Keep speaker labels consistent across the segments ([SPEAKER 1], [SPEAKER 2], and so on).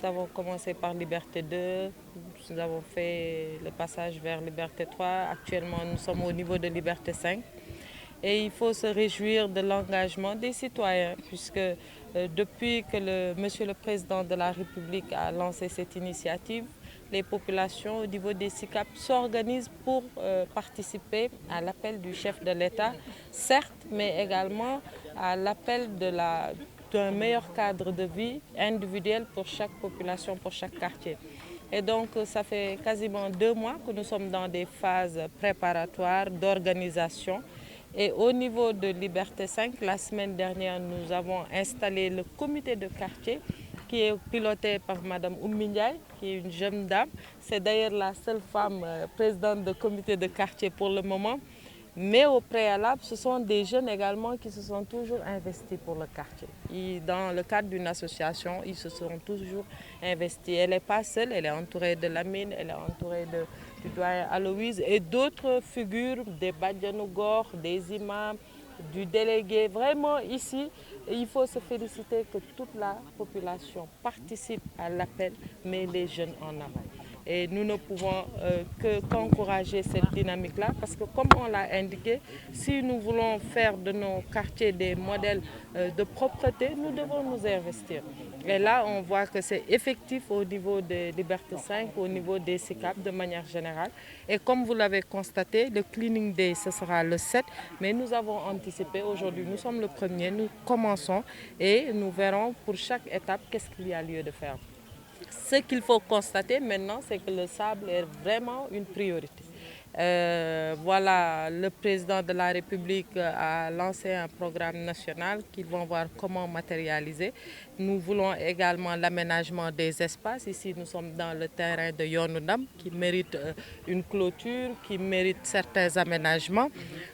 [SPEAKER 1] Nous avons commencé par Liberté 2, nous avons fait le passage vers Liberté 3. Actuellement, nous sommes au niveau de Liberté 5. Et il faut se réjouir de l'engagement des citoyens, puisque depuis que Monsieur le Président de la République a lancé cette initiative, les populations au niveau des SICAP s'organisent pour participer à l'appel du chef de l'État, certes, mais également à l'appel d'un meilleur cadre de vie individuel pour chaque population, pour chaque quartier. Et donc, ça fait quasiment 2 mois que nous sommes dans des phases préparatoires d'organisation. Et au niveau de Liberté 5, la semaine dernière, nous avons installé le comité de quartier qui est piloté par Madame Oumi Ndiaye, qui est une jeune dame. C'est d'ailleurs la seule femme présidente de comité de quartier pour le moment. Mais au préalable, ce sont des jeunes également qui se sont toujours investis pour le quartier. Dans le cadre d'une association, ils se sont toujours investis. Elle n'est pas seule, elle est entourée de Lamine, elle est entourée du doyen Aloïse et d'autres figures, des Badjanougor, des imams, du délégué. Vraiment ici, il faut se féliciter que toute la population participe à l'appel, mais les jeunes en avant. Et nous ne pouvons qu'encourager cette dynamique-là parce que comme on l'a indiqué, si nous voulons faire de nos quartiers des modèles de propreté, nous devons nous investir. Et là, on voit que c'est effectif au niveau des Liberté 5, au niveau des SICAP de manière générale. Et comme vous l'avez constaté, le Cleaning Day, ce sera le 7, mais nous avons anticipé. Aujourd'hui, nous sommes le 1er, nous commençons et nous verrons pour chaque étape qu'est-ce qu'il y a lieu de faire. Ce qu'il faut constater maintenant, c'est que le sable est vraiment une priorité. Voilà, le président de la République a lancé un programme national qu'ils vont voir comment matérialiser. Nous voulons également l'aménagement des espaces. Ici, nous sommes dans le terrain de Yonundam qui mérite une clôture, qui mérite certains aménagements.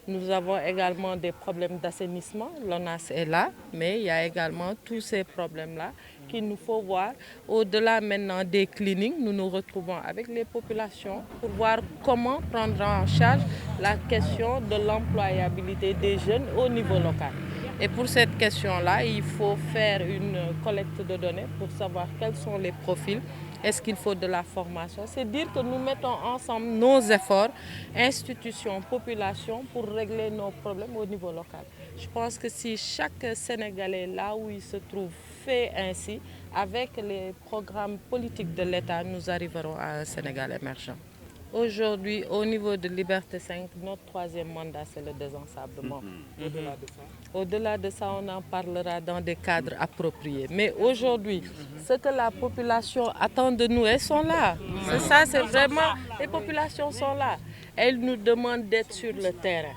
[SPEAKER 1] Nous avons également des problèmes d'assainissement. L'ONAS est là, mais il y a également tous ces problèmes-là qu'il nous faut voir. Au-delà maintenant des cliniques, nous nous retrouvons avec les populations pour voir comment prendre en charge la question de l'employabilité des jeunes au niveau local. Et pour cette question-là, il faut faire une collecte de données pour savoir quels sont les profils. Est-ce qu'il faut de la formation? C'est dire que nous mettons ensemble nos efforts, institutions, populations, pour régler nos problèmes au niveau local. Je pense que si chaque Sénégalais, là où il se trouve, fait ainsi, avec les programmes politiques de l'État, nous arriverons à un Sénégal émergent. Aujourd'hui, au niveau de Liberté 5, notre 3e mandat, c'est le désensablement. Au-delà de ça, on en parlera dans des cadres appropriés. Mais aujourd'hui, ce que la population attend de nous, elles sont là. C'est ça, c'est vraiment, les populations sont là. Elles nous demandent d'être sur le terrain,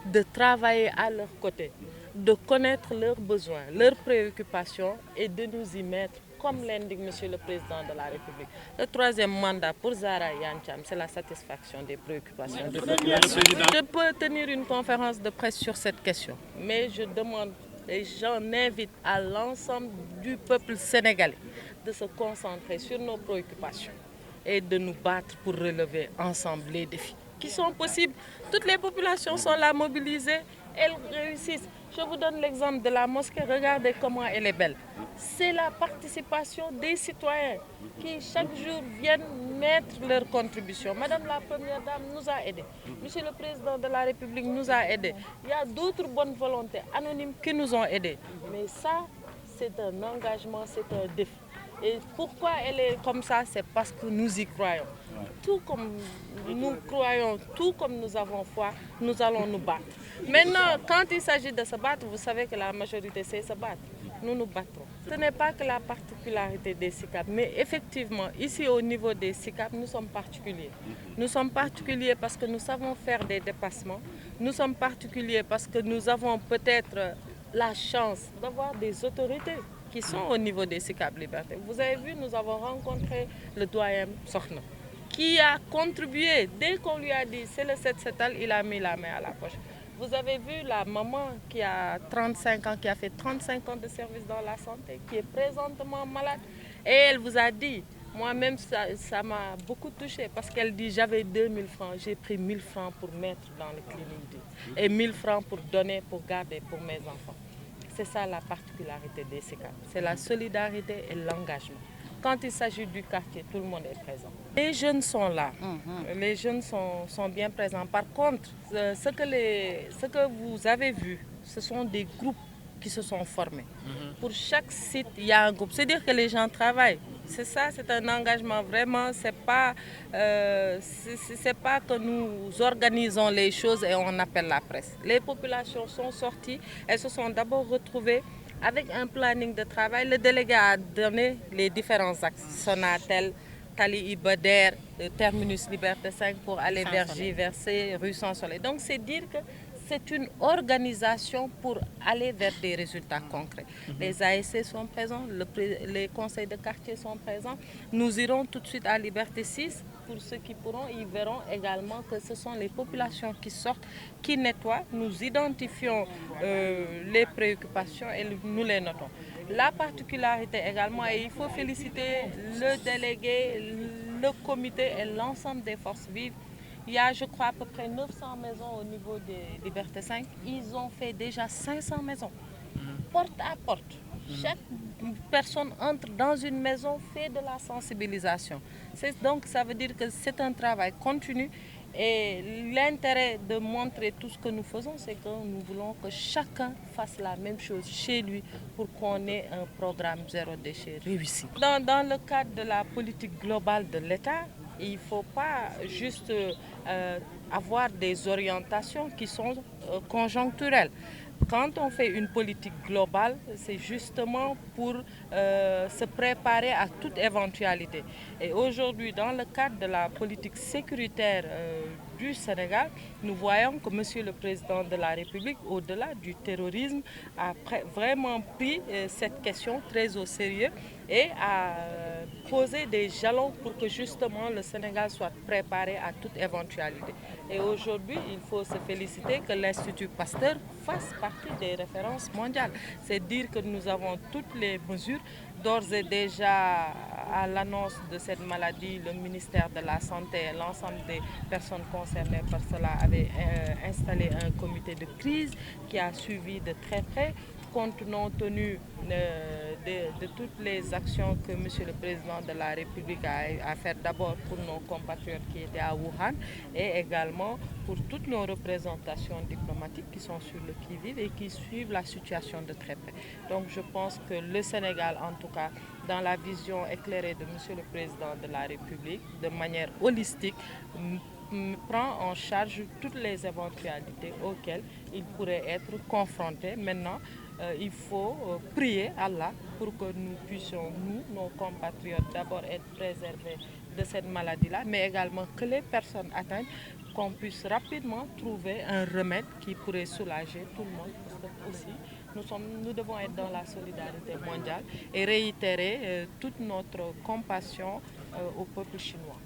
[SPEAKER 1] de travailler à leur côté, de connaître leurs besoins, leurs préoccupations et de nous y mettre, comme l'indique Monsieur le Président de la République. Le 3e mandat pour Zahra Iyane Thiam, c'est la satisfaction des préoccupations de la population. Je peux tenir une conférence de presse sur cette question, mais je demande et j'en invite à l'ensemble du peuple sénégalais de se concentrer sur nos préoccupations et de nous battre pour relever ensemble les défis qui sont possibles. Toutes les populations sont là mobilisées, elles réussissent. Je vous donne l'exemple de la mosquée, regardez comment elle est belle. C'est la participation des citoyens qui chaque jour viennent mettre leur contribution. Madame la Première Dame nous a aidés. Monsieur le Président de la République nous a aidés. Il y a d'autres bonnes volontés anonymes qui nous ont aidés. Mais ça, c'est un engagement, c'est un défi. Et pourquoi elle est comme ça? C'est parce que nous y croyons. Tout comme nous croyons, tout comme nous avons foi, nous allons nous battre. Maintenant, quand il s'agit de se battre, vous savez que la majorité sait se battre. Nous nous battrons. Ce n'est pas que la particularité des SICAP, mais effectivement, ici au niveau des SICAP, nous sommes particuliers. Nous sommes particuliers parce que nous savons faire des dépassements. Nous sommes particuliers parce que nous avons peut-être la chance d'avoir des autorités qui sont au niveau des SICAP Liberté. Vous avez vu, nous avons rencontré le doyen Sokhna, qui a contribué, dès qu'on lui a dit c'est le 7 Setal, il a mis la main à la poche. Vous avez vu la maman qui a 35 ans, qui a fait 35 ans de service dans la santé, qui est présentement malade. Et elle vous a dit, moi-même ça m'a beaucoup touchée parce qu'elle dit j'avais 2000 francs, j'ai pris 1000 francs pour mettre dans le clinique et 1000 francs pour donner, pour garder pour mes enfants. C'est ça la particularité des SICAP, c'est la solidarité et l'engagement. Quand il s'agit du quartier, tout le monde est présent. Les jeunes sont là, les jeunes sont bien présents. Par contre, ce que vous avez vu, ce sont des groupes qui se sont formés. Pour chaque site, il y a un groupe. C'est-à-dire que les gens travaillent. C'est ça, c'est un engagement vraiment. C'est pas que nous organisons les choses et on appelle la presse. Les populations sont sorties, elles se sont d'abord retrouvées avec un planning de travail. Le délégué a donné les différents axes. Sonatel, Tali Ibader, Terminus Liberté 5 pour aller vers Giversé, rue Sans Soleil. Donc c'est dire que c'est une organisation pour aller vers des résultats concrets. Les ASC sont présents, les conseils de quartier sont présents. Nous irons tout de suite à Liberté 6. Pour ceux qui pourront, ils verront également que ce sont les populations qui sortent, qui nettoient. Nous identifions les préoccupations et nous les notons. La particularité également, et il faut féliciter le délégué, le comité et l'ensemble des forces vives. Il y a, je crois, à peu près 900 maisons au niveau des Liberté 5. Ils ont fait déjà 500 maisons, porte à porte. Chaque personne entre dans une maison, fait de la sensibilisation. Donc, ça veut dire que c'est un travail continu. Et l'intérêt de montrer tout ce que nous faisons, c'est que nous voulons que chacun fasse la même chose chez lui pour qu'on ait un programme zéro déchet réussi. Dans le cadre de la politique globale de l'État, il ne faut pas juste avoir des orientations qui sont conjoncturelles. Quand on fait une politique globale, c'est justement pour se préparer à toute éventualité. Et aujourd'hui, dans le cadre de la politique sécuritaire du Sénégal, nous voyons que M. le Président de la République, au-delà du terrorisme, a vraiment pris cette question très au sérieux et a posé des jalons pour que justement le Sénégal soit préparé à toute éventualité. Et aujourd'hui, il faut se féliciter que l'Institut Pasteur fasse partie des références mondiales. C'est dire que nous avons toutes les mesures. D'ores et déjà, à l'annonce de cette maladie, le ministère de la Santé et l'ensemble des personnes concernées par cela avaient installé un comité de crise qui a suivi de très près, compte tenu de toutes les actions que M. le Président de la République a fait d'abord pour nos compatriotes qui étaient à Wuhan et également pour toutes nos représentations diplomatiques qui sont sur le qui-vive et qui suivent la situation de très près. Donc je pense que le Sénégal, en tout cas, dans la vision éclairée de M. le Président de la République, de manière holistique, prend en charge toutes les éventualités auxquelles il pourrait être confronté. Maintenant, il faut prier Allah pour que nous puissions, nous, nos compatriotes, d'abord être préservés de cette maladie-là, mais également que les personnes atteintes, qu'on puisse rapidement trouver un remède qui pourrait soulager tout le monde. Parce que aussi, nous devons être dans la solidarité mondiale et réitérer toute notre compassion au peuple chinois.